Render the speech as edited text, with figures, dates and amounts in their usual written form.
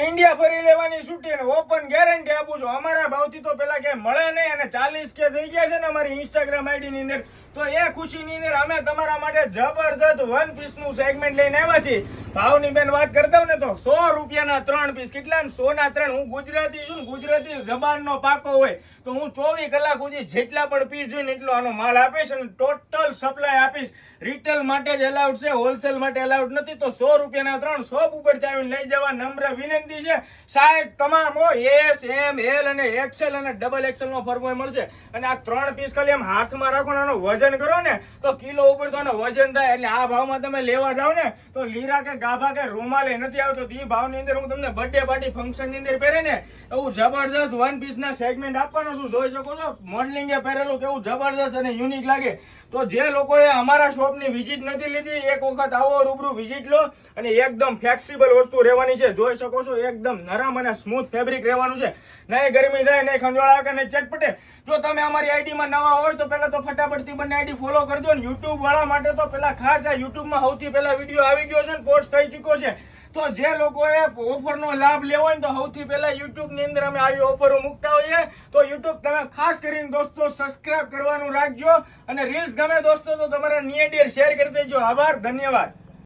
India ફરી લેવાની છૂટી અને ઓપન ગેરંટી આપું છું. અમારા ભાવથી તો પેલા ક્યાંય મળે નહીં અને 40K થઈ ગયા છે ને અમારી ઇન્સ્ટાગ્રામ આઈડી ની અંદર. તો એ ખુશીની અંદર અમે તમારા માટે જબરજસ્ત 1 પીસ નું સેગમેન્ટ લઈને આવ્યા છીએ. ભાવની બેન વાત કરતા ને તો 100 રૂપિયાના 3 પીસ. કેટલા? 100 ના 3. હું ગુજરાતી છું, ગુજરાતી જબાનનો પાકો હોય તો હું 24 કલાક સુધી જેટલા પણ પીસ જોઈને એટલો આનો માલ આપીશ અને ટોટલ સપ્લાય આપીશ. રિટેલ માટે જ અલાઉડ છે, હોલસેલ માટે અલાઉડ નથી. તો 100 રૂપિયાના 3 શોપ ઉપર આવીને લઈ જવા નમ્ર વિનંતી છે. સાઈઝ તમામ S, M, L અને XL અને XXL નો ફરમોય મળશે. અને આ 3 પીસ ખાલી આમ હાથમાં રાખો ને આનો વજન કરો ને તો કિલો ઉપર તો આનો વજન થાય. એટલે આ ભાવમાં તમે લેવા જાવ ને તો લીરા કે ગાભા કે રૂમાલે નથી આવતો. એ ભાવની અંદર હું તમને બર્થડે પાર્ટી ફંક્શન ની અંદર પહેરે ને એવું જબરદસ્ત 1 પીસ ના સેગમેન્ટ આપવાનો છું. જોઈ શકો છો મોડલિંગ એ પહેરેલું કેવું જબરદસ્ત અને યુનિક લાગે. તો જે લોકોએ અમારા શોપની વિઝિટ નથી લીધી એક વખત આવો, રૂબરૂ વિઝિટ લો. અને એકદમ ફ્લેક્સિબલ વસ્તુ રહેવાની છે. જોઈ શકો છો એકદમ નરમ અને સ્મૂથ ફેબ્રિક રહેવાનું છે. નહીં ગરમી થાય, નહીં ખંજવાળ આવે કે નહીં ચટપટે. જો તમે અમારી આઈડીમાં નવા હોય તો પહેલા તો ફટાફટથી બંને આઈડી ફોલો કરજો. અને યુટ્યુબ વાળા માટે તો પેલા ખાસ આ યુટ્યુબમાં સૌથી પહેલા વિડીયો આવી ગયો છે ને પોસ્ટ થઈ ચૂક્યો છે. તો જે લોકોએ ઓફરનો લાભ લેવો હોય તો સૌથી પહેલા યુટ્યુબ ની અંદર અમે આવી ઓફરો મૂકતા હોઈએ. તો યુટ્યુબ તમે ખાસ કરીને દોસ્તો સબસ્ક્રાઇબ કરવાનું રાખજો. અને રીલ્સ ગમે દોસ્તો તો તમારા નિયર શેર કરી દેજો. આભાર, ધન્યવાદ.